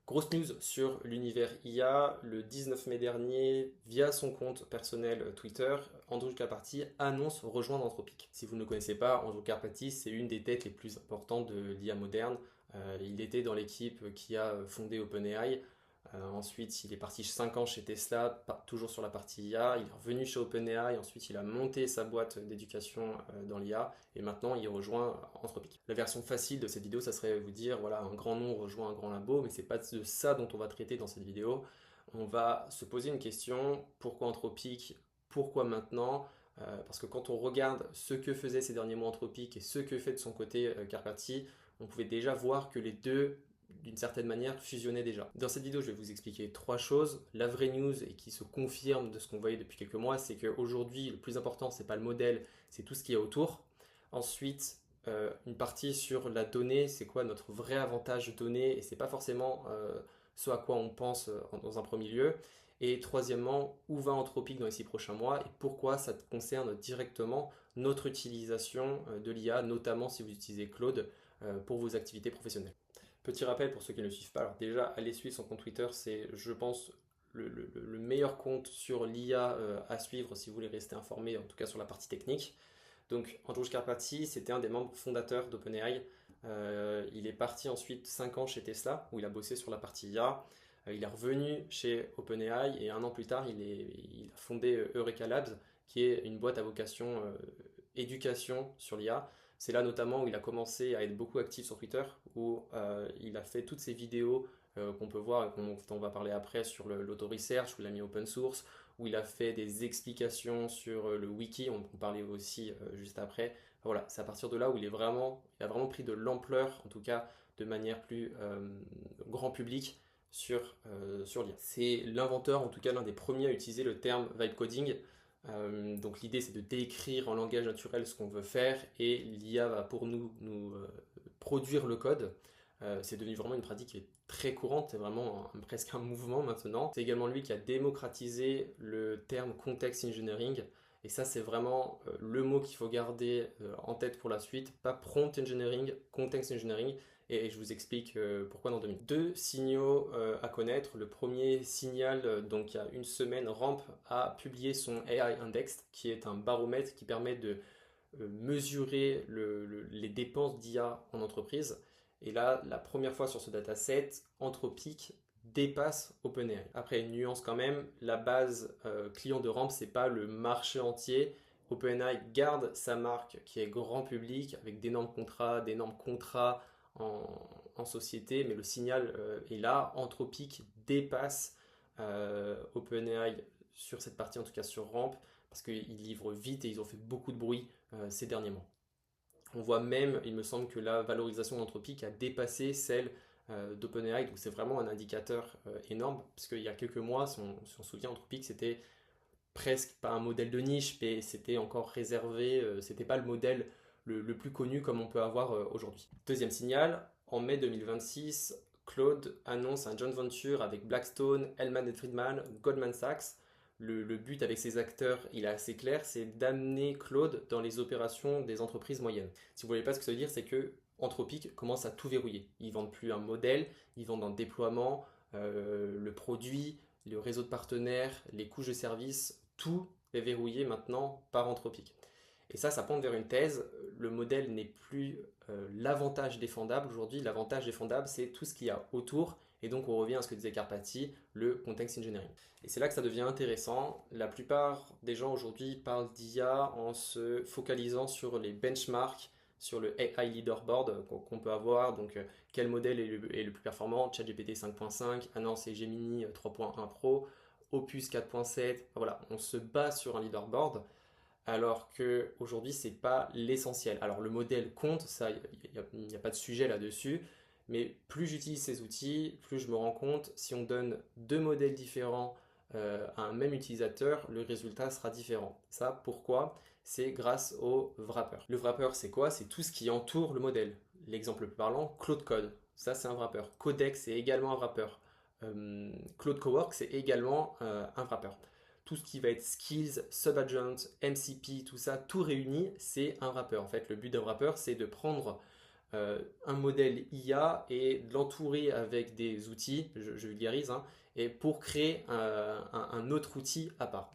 Grosse news sur l'univers IA, le 19 mai dernier, via son compte personnel Twitter, Andrew Karpathy annonce rejoindre Anthropic. Si vous ne le connaissez pas, Andrew Karpathy, c'est une des têtes les plus importantes de l'IA moderne. Il était dans l'équipe qui a fondé OpenAI. Ensuite, il est parti 5 ans chez Tesla, toujours sur la partie IA. Il est revenu chez OpenAI. Ensuite, il a monté sa boîte d'éducation dans l'IA. Et maintenant, il rejoint Anthropic. La version facile de cette vidéo, ça serait vous dire, voilà, un grand nom rejoint un grand labo. Mais c'est pas de ça dont on va traiter dans cette vidéo. On va se poser une question. Pourquoi Anthropic? Pourquoi maintenant? Parce que quand on regarde ce que faisait ces derniers mois Anthropic et ce que fait de son côté Karpathy, on pouvait déjà voir que les deux d'une certaine manière fusionnaient déjà. Dans cette vidéo, je vais vous expliquer trois choses. La vraie news et qui se confirme de ce qu'on voyait depuis quelques mois, c'est qu'aujourd'hui, le plus important, c'est pas le modèle, c'est tout ce qu'il y a autour. Ensuite, une partie sur la donnée, c'est quoi notre vrai avantage de donnée, et c'est pas forcément ce à quoi on pense dans un premier lieu. Et troisièmement, où va Anthropic dans les 6 prochains mois et pourquoi ça concerne directement notre utilisation de l'IA, notamment si vous utilisez Claude pour vos activités professionnelles. Petit rappel pour ceux qui ne le suivent pas, alors déjà, allez suivre son compte Twitter, c'est, je pense, le meilleur compte sur l'IA à suivre si vous voulez rester informé, en tout cas sur la partie technique. Donc, Andrew Karpathy, c'était un des membres fondateurs d'OpenAI. Il est parti ensuite 5 ans chez Tesla, où il a bossé sur la partie IA. Il est revenu chez OpenAI et un an plus tard, il a fondé Eureka Labs, qui est une boîte à vocation éducation sur l'IA. C'est là notamment où il a commencé à être beaucoup actif sur Twitter, où il a fait toutes ces vidéos qu'on peut voir et dont on va parler après sur l'auto-research, où il a mis open source, où il a fait des explications sur le wiki, on peut parler aussi juste après. Enfin, voilà, c'est à partir de là où il a vraiment pris de l'ampleur, en tout cas de manière plus grand public sur l'IA. C'est l'inventeur, en tout cas l'un des premiers à utiliser le terme vibe coding. Donc l'idée c'est de décrire en langage naturel ce qu'on veut faire et l'IA va pour nous produire le code. C'est devenu vraiment une pratique qui est très courante, c'est vraiment presque un mouvement maintenant. C'est également lui qui a démocratisé le terme context engineering. Et ça, c'est vraiment le mot qu'il faut garder en tête pour la suite. Pas prompt engineering, context engineering. Et je vous explique pourquoi dans 2 minutes. Deux signaux à connaître. Le premier signal, donc il y a une semaine, Ramp a publié son AI Index, qui est un baromètre qui permet de mesurer les dépenses d'IA en entreprise. Et là, la première fois sur ce dataset, Anthropic dépasse OpenAI. Après, une nuance quand même, la base client de Ramp, c'est pas le marché entier. OpenAI garde sa marque qui est grand public avec d'énormes contrats en société, mais le signal est là. Anthropic dépasse OpenAI sur cette partie, en tout cas sur Ramp, parce qu'ils livrent vite et ils ont fait beaucoup de bruit ces derniers mois. On voit même, il me semble que la valorisation d'Anthropic a dépassé celle d'OpenAI, donc c'est vraiment un indicateur énorme, parce qu'il y a quelques mois, si on se souvient, Anthropic c'était presque pas un modèle de niche, mais c'était encore réservé, c'était pas le modèle le plus connu comme on peut avoir aujourd'hui. Deuxième signal, en mai 2026, Claude annonce un joint venture avec Blackstone, Hellman Friedman, Goldman Sachs. Le but avec ces acteurs, il est assez clair, c'est d'amener Claude dans les opérations des entreprises moyennes. Si vous ne voyez pas ce que ça veut dire, c'est que Anthropic commence à tout verrouiller. Ils vendent plus un modèle, ils vendent un déploiement, le produit, le réseau de partenaires, les couches de services, tout est verrouillé maintenant par Anthropic. Et ça pointe vers une thèse. Le modèle n'est plus l'avantage défendable aujourd'hui. L'avantage défendable, c'est tout ce qu'il y a autour. Et donc, on revient à ce que disait Karpathy, le context engineering. Et c'est là que ça devient intéressant. La plupart des gens aujourd'hui parlent d'IA en se focalisant sur les benchmarks, sur le AI leaderboard qu'on peut avoir. Donc, quel modèle est le plus performant? ChatGPT 5.5, ah non, c'est Gemini 3.1 Pro, Opus 4.7. Voilà, on se base sur un leaderboard alors qu'aujourd'hui, ce n'est pas l'essentiel. Alors le modèle compte, ça, il n'y a pas de sujet là-dessus, mais plus j'utilise ces outils, plus je me rends compte, si on donne 2 modèles différents à un même utilisateur, le résultat sera différent. Ça, pourquoi? C'est grâce au wrapper. Le wrapper, c'est quoi? C'est tout ce qui entoure le modèle. L'exemple le plus parlant, Claude Code. Ça, c'est un wrapper. Codex, c'est également un wrapper. Claude Cowork, c'est également un wrapper. Tout ce qui va être skills, subagent, MCP, tout ça, tout réuni, c'est un wrapper. En fait, le but d'un wrapper, c'est de prendre un modèle IA et de l'entourer avec des outils, je vulgarise, hein, et pour créer un autre outil à part.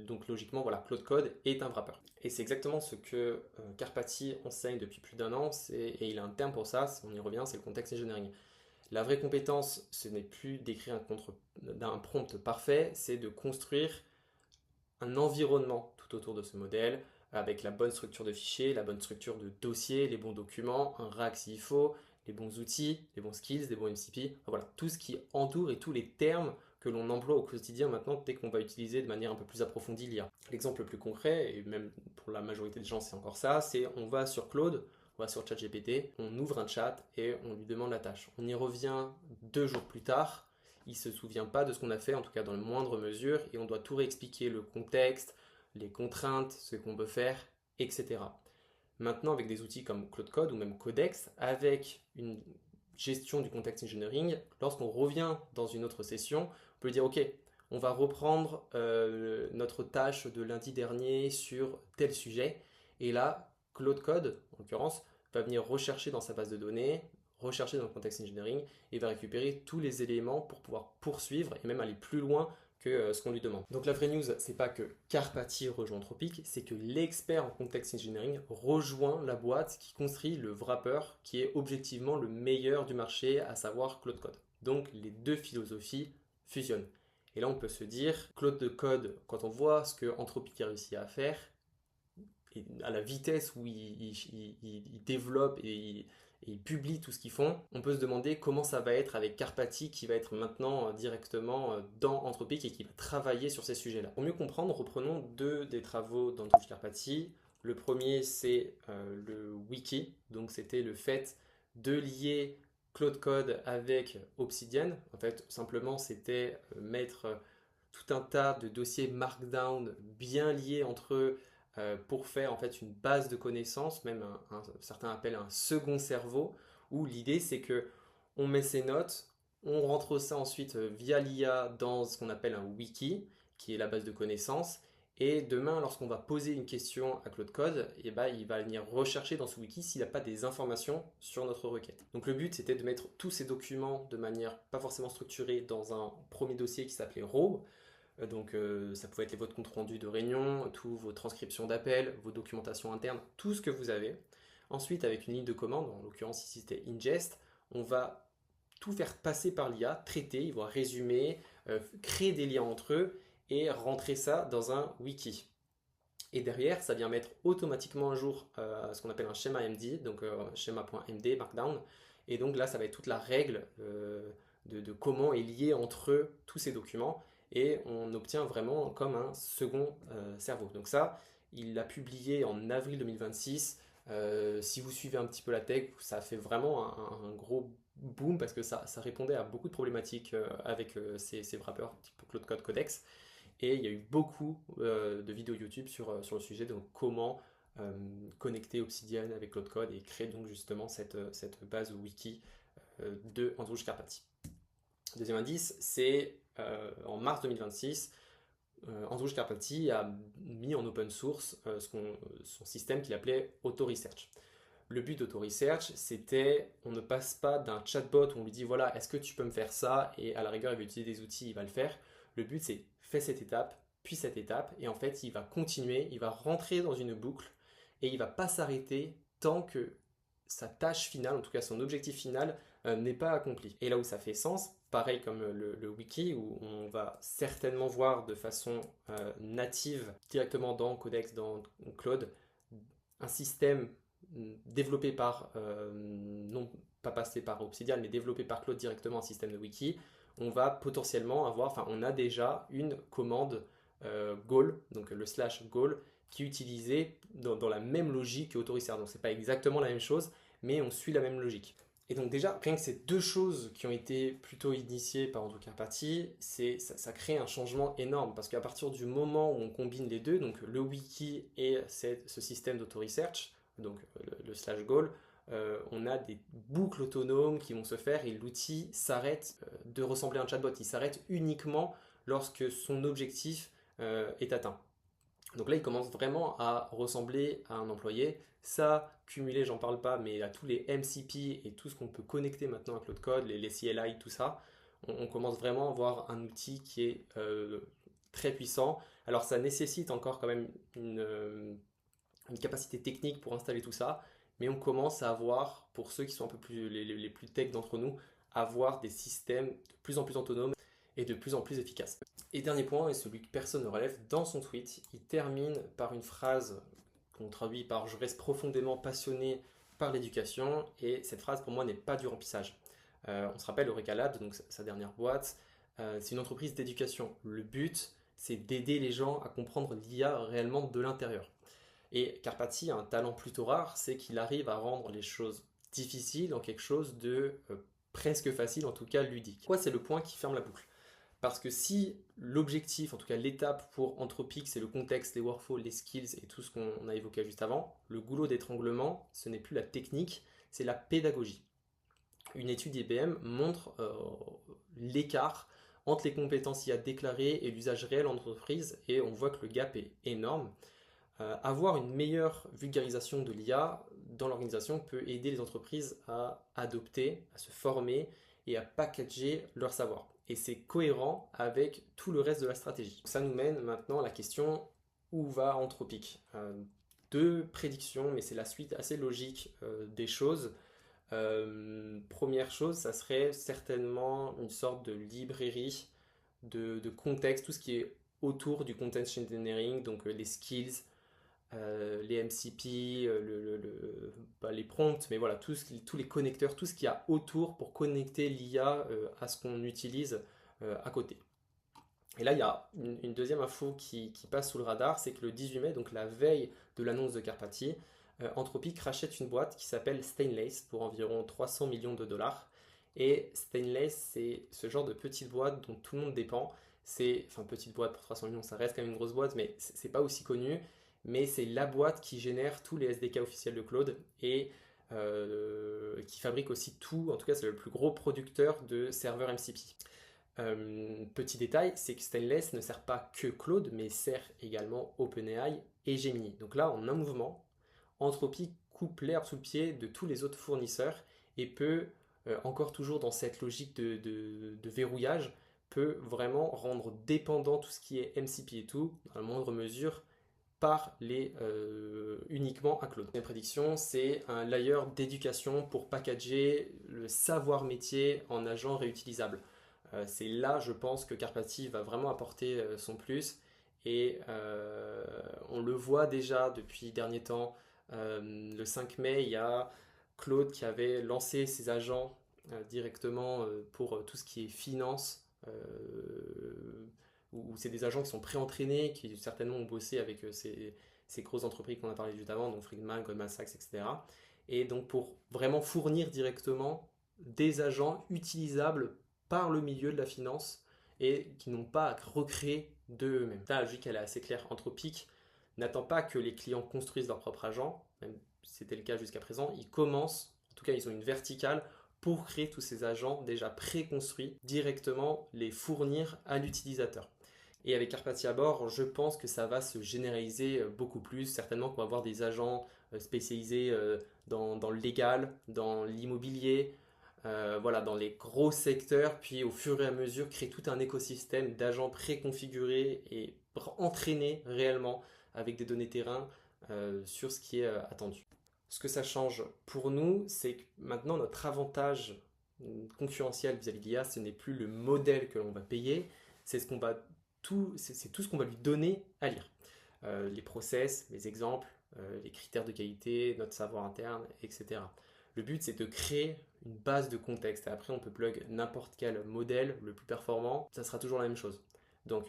Donc logiquement, voilà, Claude Code est un wrapper. Et c'est exactement ce que Karpathy enseigne depuis plus d'un an, et il a un terme pour ça, on y revient, c'est le context engineering. La vraie compétence, ce n'est plus d'écrire un prompt parfait, c'est de construire un environnement tout autour de ce modèle, avec la bonne structure de fichier, la bonne structure de dossier, les bons documents, un RAG s'il faut, les bons outils, les bons skills, les bons MCP, enfin, voilà, tout ce qui entoure et tous les termes que l'on emploie au quotidien maintenant dès qu'on va utiliser de manière un peu plus approfondie l'IA. L'exemple le plus concret, et même pour la majorité des gens c'est encore ça, c'est on va sur Claude, on va sur ChatGPT, on ouvre un chat et on lui demande la tâche. On y revient 2 jours plus tard, il ne se souvient pas de ce qu'on a fait, en tout cas dans la moindre mesure, et on doit tout réexpliquer, le contexte, les contraintes, ce qu'on peut faire, etc. Maintenant, avec des outils comme Claude Code ou même Codex, avec une gestion du context engineering, lorsqu'on revient dans une autre session, on peut dire ok, on va reprendre notre tâche de lundi dernier sur tel sujet, et là, Claude Code, en l'occurrence, va venir rechercher dans sa base de données, rechercher dans le context engineering, et va récupérer tous les éléments pour pouvoir poursuivre et même aller plus loin que ce qu'on lui demande. Donc la vraie news, c'est pas que Karpathy rejoint Anthropic, c'est que l'expert en context engineering rejoint la boîte qui construit le wrapper qui est objectivement le meilleur du marché, à savoir Claude Code. Donc les deux philosophies fusionnent. Et là on peut se dire, Claude Code, quand on voit ce que Anthropic a réussi à faire, et à la vitesse où ils développent et ils publient tout ce qu'ils font, on peut se demander comment ça va être avec Karpathy qui va être maintenant directement dans Anthropic et qui va travailler sur ces sujets-là. Pour mieux comprendre, reprenons deux des travaux d'Androuj Karpathy. Le premier, c'est le wiki, donc c'était le fait de lier Claude Code avec Obsidian. En fait, simplement, c'était mettre tout un tas de dossiers Markdown bien liés entre eux pour faire en fait une base de connaissances, même certains appellent un second cerveau, où l'idée c'est que on met ses notes, on rentre ça ensuite via l'IA dans ce qu'on appelle un wiki, qui est la base de connaissances, et demain lorsqu'on va poser une question à Claude Code, et ben, il va venir rechercher dans ce wiki s'il n'a pas des informations sur notre requête. Donc le but c'était de mettre tous ces documents de manière pas forcément structurée dans un premier dossier qui s'appelait RAW. Donc ça pouvait être votre compte rendu de réunion, toutes vos transcriptions d'appels, vos documentations internes, tout ce que vous avez. Ensuite, avec une ligne de commande, en l'occurrence ici c'était ingest, on va tout faire passer par l'IA, traiter, il va résumer, créer des liens entre eux et rentrer ça dans un wiki. Et derrière, ça vient mettre automatiquement un jour ce qu'on appelle un schéma MD, donc schéma.md, Markdown. Et donc là, ça va être toute la règle de comment est lié entre eux tous ces documents. Et on obtient vraiment comme un second cerveau. Donc ça, il l'a publié en avril 2026. Si vous suivez un petit peu la tech, ça a fait vraiment un gros boom parce que ça répondait à beaucoup de problématiques avec ces wrappers type Claude Code Codex. Et il y a eu beaucoup de vidéos YouTube sur le sujet, donc comment connecter Obsidian avec Claude Code et créer donc justement cette base wiki de Androuj Karpathy. Deuxième indice, c'est en mars 2026, Androuj Karpathy a mis en open source son système qu'il appelait Auto-Research. Le but d'Auto-Research, c'était on ne passe pas d'un chatbot où on lui dit voilà, est-ce que tu peux me faire ça, et à la rigueur il va utiliser des outils, il va le faire. Le but c'est fais cette étape, puis cette étape, et en fait il va continuer, il va rentrer dans une boucle et il ne va pas s'arrêter tant que sa tâche finale, en tout cas son objectif final, n'est pas accompli. Et là où ça fait sens, pareil comme le wiki, où on va certainement voir de façon native, directement dans Codex, dans Claude, un système développé par, non pas passé par Obsidian, mais développé par Claude directement, un système de wiki, on va potentiellement avoir, enfin on a déjà une commande goal, donc le /goal, qui est utilisé dans la même logique que Auto-Research. Donc c'est pas exactement la même chose, mais on suit la même logique. Et donc déjà, rien que ces deux choses qui ont été plutôt initiées par Androuj Karpathy, ça crée un changement énorme, parce qu'à partir du moment où on combine les deux, donc le wiki et ce système d'auto-research, donc le /goal, on a des boucles autonomes qui vont se faire et l'outil s'arrête de ressembler à un chatbot. Il s'arrête uniquement lorsque son objectif est atteint. Donc là, il commence vraiment à ressembler à un employé. Ça, cumulé, j'en parle pas, mais à tous les MCP et tout ce qu'on peut connecter maintenant à Cloud Code, les CLI, tout ça, on commence vraiment à avoir un outil qui est très puissant. Alors ça nécessite encore quand même une capacité technique pour installer tout ça, mais on commence à avoir, pour ceux qui sont un peu plus les plus tech d'entre nous, à avoir des systèmes de plus en plus autonomes et de plus en plus efficaces. Et dernier point, et celui que personne ne relève, dans son tweet, il termine par une phrase qu'on traduit par "je reste profondément passionné par l'éducation", et cette phrase pour moi n'est pas du remplissage. On se rappelle Eureka Labs, donc sa dernière boîte, c'est une entreprise d'éducation. Le but, c'est d'aider les gens à comprendre l'IA réellement de l'intérieur. Et Karpathy a un talent plutôt rare, c'est qu'il arrive à rendre les choses difficiles en quelque chose de presque facile, en tout cas ludique. Quoi, c'est le point qui ferme la boucle. Parce que si l'objectif, en tout cas l'étape pour Anthropic, c'est le contexte, les workflows, les skills et tout ce qu'on a évoqué juste avant, le goulot d'étranglement, ce n'est plus la technique, c'est la pédagogie. Une étude IBM montre l'écart entre les compétences IA déclarées et l'usage réel en entreprise, et on voit que le gap est énorme. Avoir une meilleure vulgarisation de l'IA dans l'organisation peut aider les entreprises à adopter, à se former et à packager leur savoir. Et c'est cohérent avec tout le reste de la stratégie. Ça nous mène maintenant à la question: où va Anthropic? Deux prédictions, mais c'est la suite assez logique des choses. Première chose, ça serait certainement une sorte de librairie de contexte, tout ce qui est autour du content engineering, donc les skills, les MCP, pas les prompts, mais voilà, tous les connecteurs, tout ce qu'il y a autour pour connecter l'IA à ce qu'on utilise à côté. Et là, il y a une deuxième info qui passe sous le radar, c'est que le 18 mai, donc la veille de l'annonce de Karpathy, Anthropic rachète une boîte qui s'appelle Stainless pour environ 300 millions de dollars. Et Stainless, c'est ce genre de petite boîte dont tout le monde dépend. Enfin, petite boîte pour 300 millions, ça reste quand même une grosse boîte, mais c'est pas aussi connu. Mais c'est la boîte qui génère tous les SDK officiels de Claude et qui fabrique aussi tout. En tout cas, c'est le plus gros producteur de serveurs MCP. Petit détail, c'est que Stainless ne sert pas que Claude, mais sert également OpenAI et Gemini. Donc là, en un mouvement, Anthropic coupe l'herbe sous le pied de tous les autres fournisseurs et peut, encore toujours dans cette logique de verrouillage, peut vraiment rendre dépendant tout ce qui est MCP et tout, dans la moindre mesure, par uniquement à Claude. Mes prédictions, c'est un layer d'éducation pour packager le savoir métier en agent réutilisable. C'est là, je pense, que Karpathy va vraiment apporter son plus. Et on le voit déjà depuis dernier temps. Le 5 mai, il y a Claude qui avait lancé ses agents directement pour tout ce qui est finance, où c'est des agents qui sont pré-entraînés, qui certainement ont bossé avec ces grosses entreprises qu'on a parlé juste avant, donc Friedman, Goldman Sachs, etc. Et donc pour vraiment fournir directement des agents utilisables par le milieu de la finance et qui n'ont pas à recréer d'eux-mêmes. La logique, elle est assez claire. Anthropic n'attend pas que les clients construisent leur propre agent, même si c'était le cas jusqu'à présent. Ils commencent, en tout cas ils ont une verticale pour créer tous ces agents déjà préconstruits, directement les fournir à l'utilisateur. Et avec Karpathy à bord, je pense que ça va se généraliser beaucoup plus. Certainement qu'on va avoir des agents spécialisés dans le légal, dans l'immobilier, voilà, dans les gros secteurs, puis au fur et à mesure créer tout un écosystème d'agents préconfigurés et entraînés réellement avec des données terrain sur ce qui est attendu. Ce que ça change pour nous, c'est que maintenant notre avantage concurrentiel vis-à-vis de l'IA, ce n'est plus le modèle que l'on va payer, c'est c'est tout ce qu'on va lui donner à lire. Les process, les exemples, les critères de qualité, notre savoir interne, etc. Le but, c'est de créer une base de contexte. Et après, on peut plug n'importe quel modèle, le plus performant, ça sera toujours la même chose. Donc,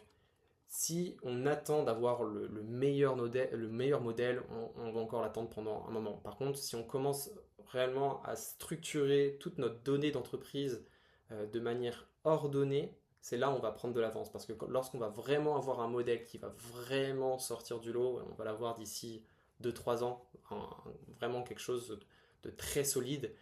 si on attend d'avoir le meilleur modèle, on va encore l'attendre pendant un moment. Par contre, si on commence réellement à structurer toute notre donnée d'entreprise de manière ordonnée, c'est là où on va prendre de l'avance. Parce que lorsqu'on va vraiment avoir un modèle qui va vraiment sortir du lot, on va l'avoir d'ici 2-3 ans, vraiment quelque chose de très solide.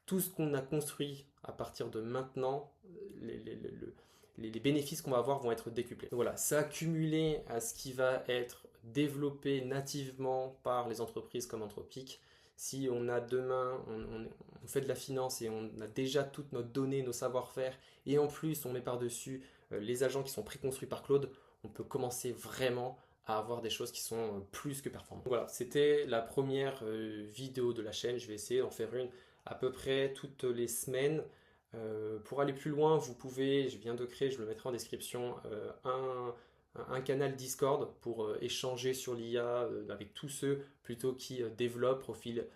Tout ce qu'on a construit à partir de maintenant, les bénéfices qu'on va avoir vont être décuplés. Donc voilà, ça cumulé à ce qui va être développés nativement par les entreprises comme Anthropic. Si on a demain, on fait de la finance et on a déjà toutes nos données, nos savoir-faire, et en plus on met par-dessus les agents qui sont préconstruits par Claude, on peut commencer vraiment à avoir des choses qui sont plus que performantes. Voilà, c'était la première vidéo de la chaîne. Je vais essayer d'en faire une à peu près toutes les semaines. Pour aller plus loin, vous pouvez, je viens de créer, je le mettrai en description, un canal Discord pour échanger sur l'IA avec tous ceux plutôt qui développent profil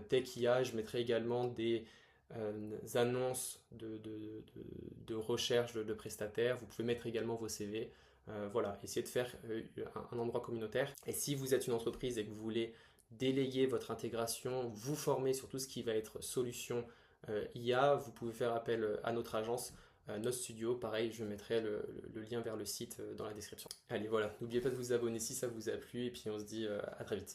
Tech IA. Je mettrai également des annonces de recherche de prestataires. Vous pouvez mettre également vos CV. Voilà, essayez de faire un endroit communautaire. Et si vous êtes une entreprise et que vous voulez déléguer votre intégration, vous former sur tout ce qui va être solution IA, vous pouvez faire appel à notre agence, notre studio. Pareil, je mettrai le lien vers le site dans la description. Allez, voilà, n'oubliez pas de vous abonner si ça vous a plu et puis on se dit à très vite.